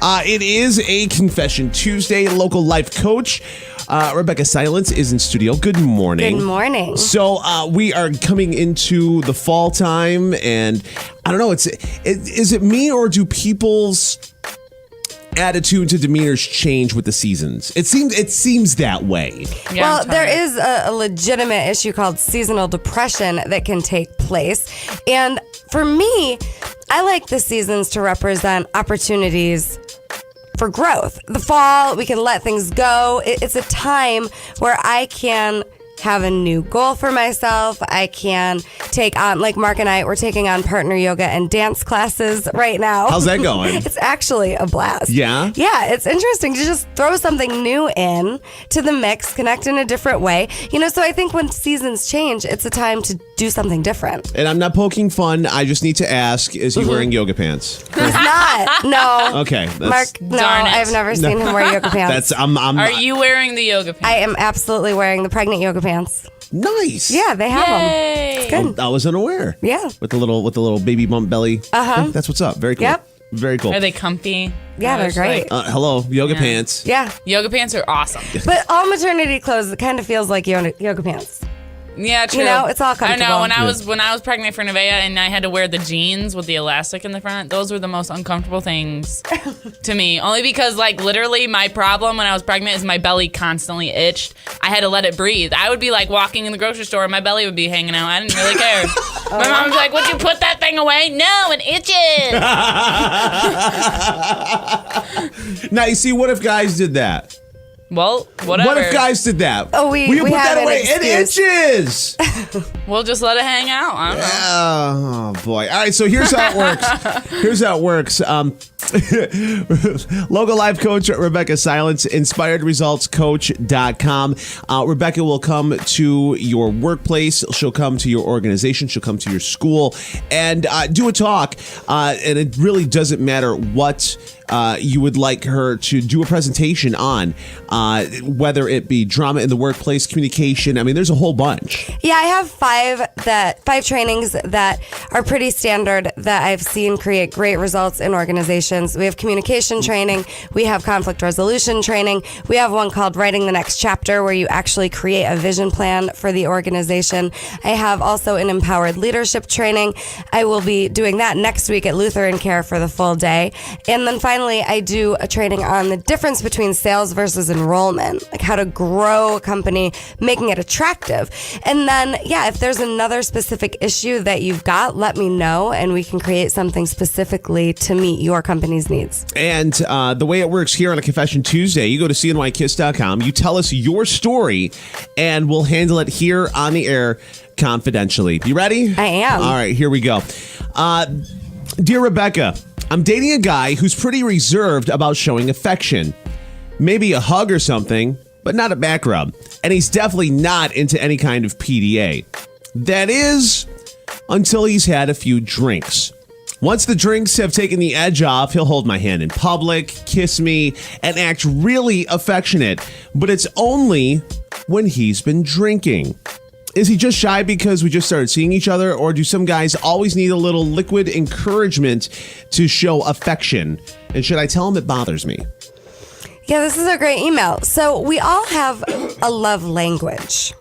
It is a Confession Tuesday. Local life coach Rebeccah Silence is in studio. Good morning. Good morning. So we are coming into the fall time, and I don't know. Is it me, or do people's attitudes and demeanors change with the seasons? It seems that way. Yeah, well, there is a legitimate issue called seasonal depression that can take place, and for me, I like the seasons to represent opportunities for growth. The fall, we can let things go. It's a time where I can have a new goal for myself. I can take on, like Mark and I, we're taking on partner yoga and dance classes right now. How's that going? It's actually a blast. Yeah? Yeah, it's interesting to just throw something new in to the mix, connect in a different way. So I think when seasons change, it's a time to do something different. And I'm not poking fun. I just need to ask, is he wearing yoga pants? He's not. No. Okay. Mark, no, I've never seen him wear yoga pants. Are you wearing the yoga pants? I am absolutely wearing the pregnant yoga pants. Nice. Yeah, they have them. It's good. I was unaware. Yeah. With the little baby bump belly. Uh-huh. That's what's up. Very cool. Yep. Very cool. Are they comfy? Yeah, they're great. Hello, yoga pants. Yeah. Yoga pants are awesome. But all maternity clothes, it kind of feels like yoga pants. Yeah, true. It's all comfortable. I know. When I was pregnant for Nevaeh and I had to wear the jeans with the elastic in the front, those were the most uncomfortable things to me. Only because, literally, my problem when I was pregnant is my belly constantly itched. I had to let it breathe. I would be walking in the grocery store and my belly would be hanging out. I didn't really care. My mom was like, "Would you put that thing away?" No, it itches. Now you see, what if guys did that? Well, whatever. What if guys did that? Oh, we put have that away? It itches. We'll just let it hang out. I don't know. Oh boy! All right, so here's how it works. Local life coach Rebeccah Silence, inspiredresultscoach.com. Rebeccah will come to your workplace. She'll come to your organization. She'll come to your school and do a talk. And it really doesn't matter what you would like her to do a presentation on, whether it be drama in the workplace, communication. I mean, there's a whole bunch. Yeah, I have five trainings that are pretty standard that I've seen create great results in organizations. We have communication training. We have conflict resolution training. We have one called Writing the Next Chapter, where you actually create a vision plan for the organization. I have also an empowered leadership training. I will be doing that next week at Lutheran Care for the full day. And then finally, I do a training on the difference between sales versus enrollment, like how to grow a company, making it attractive. And then, if there's another specific issue that you've got, let me know, and we can create something specifically to meet your company's needs. And the way it works here on a Confession Tuesday, you go to cnykiss.com, you tell us your story, and we'll handle it here on the air confidentially. You ready? I am. All right, here we go. Dear Rebeccah, I'm dating a guy who's pretty reserved about showing affection. Maybe a hug or something, but not a back rub. And he's definitely not into any kind of PDA. That is, until he's had a few drinks. Once the drinks have taken the edge off, he'll hold my hand in public, kiss me, and act really affectionate. But it's only when he's been drinking. Is he just shy because we just started seeing each other, or do some guys always need a little liquid encouragement to show affection? And should I tell him it bothers me? Yeah, this is a great email. So we all have a love language.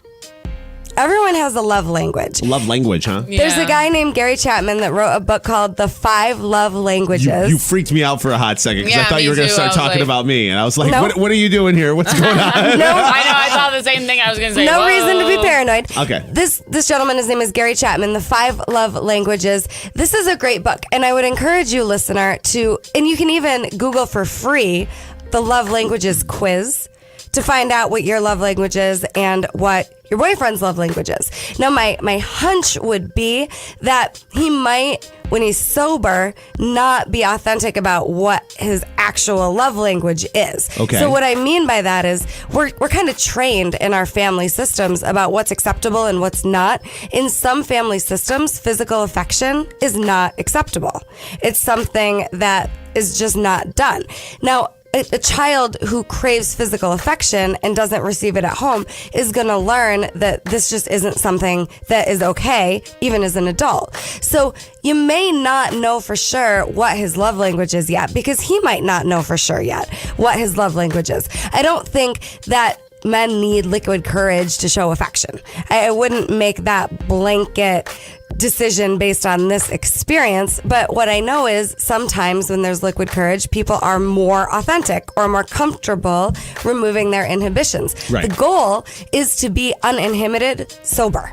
Everyone has a love language. Love language, huh? Yeah. There's a guy named Gary Chapman that wrote a book called The 5 Love Languages. You freaked me out for a hot second because I thought you were going to start talking about me. And I was like, no. what are you doing here? What's going on? No. I know. I thought the same thing. I was going to say. No Whoa. reason to be paranoid. Okay. This gentleman, his name is Gary Chapman, The 5 Love Languages. This is a great book. And I would encourage you, listener, and you can even Google for free the Love Languages quiz to find out what your love language is and what your boyfriend's love language is. Now, my hunch would be that he might, when he's sober, not be authentic about what his actual love language is. Okay. So what I mean by that is we're kind of trained in our family systems about what's acceptable and what's not. In some family systems, physical affection is not acceptable. It's something that is just not done. Now, a child who craves physical affection and doesn't receive it at home is going to learn that this just isn't something that is okay, even as an adult. So you may not know for sure what his love language is yet, because he might not know for sure yet what his love language is. I don't think that men need liquid courage to show affection. I wouldn't make that blanket decision based on this experience, but what I know is sometimes when there's liquid courage, people are more authentic or more comfortable removing their inhibitions. Right. The goal is to be uninhibited, sober.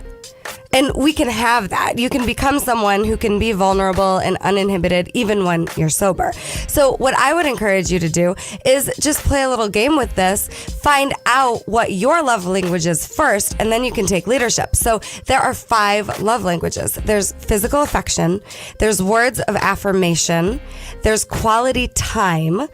And we can have that. You can become someone who can be vulnerable and uninhibited even when you're sober. So what I would encourage you to do is just play a little game with this. Find out what your love language is first, and then you can take leadership. So there are 5 love languages. There's physical affection. There's words of affirmation. There's quality time.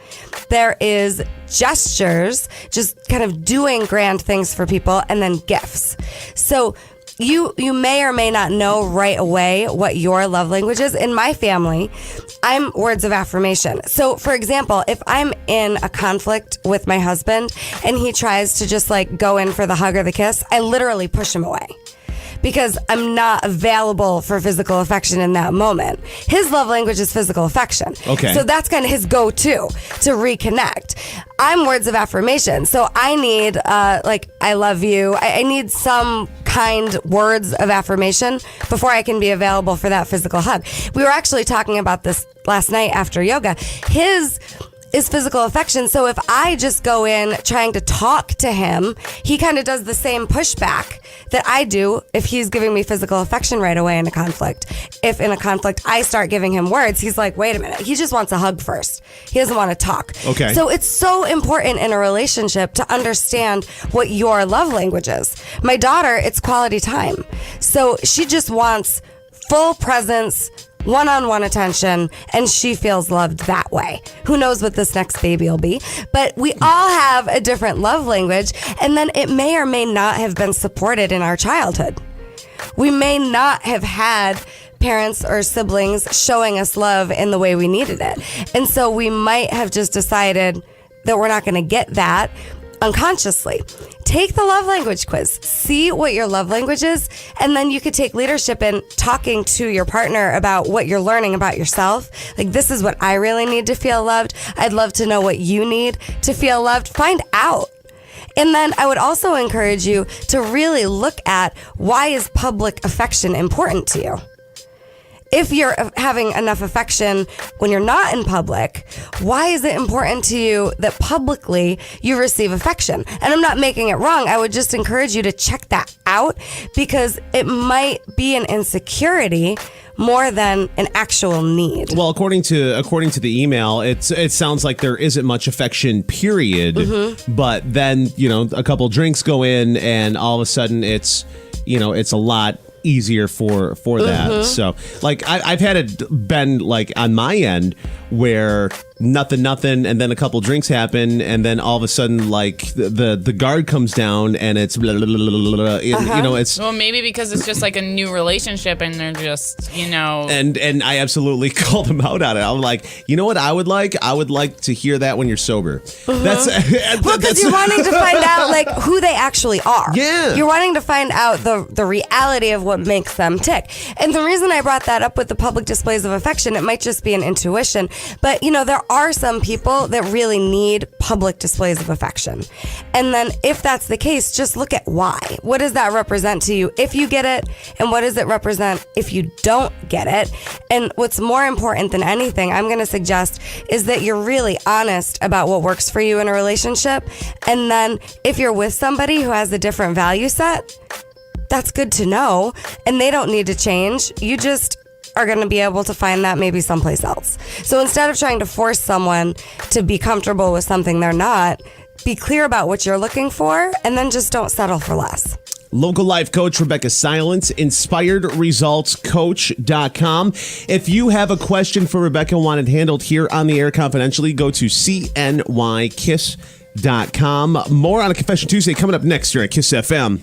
There is gestures, just kind of doing grand things for people, and then gifts. So you may or may not know right away what your love language is. In my family, I'm words of affirmation. So, for example, if I'm in a conflict with my husband and he tries to just like go in for the hug or the kiss, I literally push him away, because I'm not available for physical affection in that moment. His love language is physical affection. Okay. So that's kind of his go-to to reconnect. I'm words of affirmation. So I need, I love you. I need some kind words of affirmation before I can be available for that physical hug. We were actually talking about this last night after yoga. His is physical affection. So if I just go in trying to talk to him, he kind of does the same pushback that I do if he's giving me physical affection right away in a conflict. If in a conflict I start giving him words, he's like, wait a minute, he just wants a hug first. He doesn't want to talk. Okay. So it's so important in a relationship to understand what your love language is. My daughter, it's quality time. So she just wants full presence, one-on-one attention, and she feels loved that way. Who knows what this next baby will be? But we all have a different love language, and then it may or may not have been supported in our childhood. We may not have had parents or siblings showing us love in the way we needed it. And so we might have just decided that we're not going to get that unconsciously. Take the love language quiz. See what your love language is, and then you could take leadership in talking to your partner about what you're learning about yourself. Like, this is what I really need to feel loved. I'd love to know what you need to feel loved. Find out. And then I would also encourage you to really look at, why is public affection important to you? If you're having enough affection when you're not in public, why is it important to you that publicly you receive affection? And I'm not making it wrong. I would just encourage you to check that out, because it might be an insecurity more than an actual need. Well, according to the email, it sounds like there isn't much affection, period. Mm-hmm. But then, a couple drinks go in, and all of a sudden it's a lot easier for that. Mm-hmm. So, like, I've had it been like on my end where nothing, and then a couple drinks happen, and then all of a sudden, like, the guard comes down, and it's blah, blah, blah, blah, blah, it's well, maybe because it's just like a new relationship, and they're just and I absolutely called them out on it. I'm like, you know what I would like to hear that when you're sober. Mm-hmm. That's because you're wanting to find out like who they actually are. Yeah, you're wanting to find out the reality of what makes them tick. And the reason I brought that up with the public displays of affection, it might just be an intuition, but there are some people that really need public displays of affection. And then if that's the case, just look at why. What does that represent to you if you get it? And what does it represent if you don't get it? And what's more important than anything, I'm going to suggest, is that you're really honest about what works for you in a relationship. And then if you're with somebody who has a different value set, that's good to know. And they don't need to change. You just are going to be able to find that maybe someplace else. So instead of trying to force someone to be comfortable with something they're not, be clear about what you're looking for, and then just don't settle for less. Local life coach Rebeccah Silence, inspiredresultscoach.com. If you have a question for Rebeccah, want it handled here on the air confidentially, go to cnykiss.com. More on a Confession Tuesday coming up next here at Kiss FM.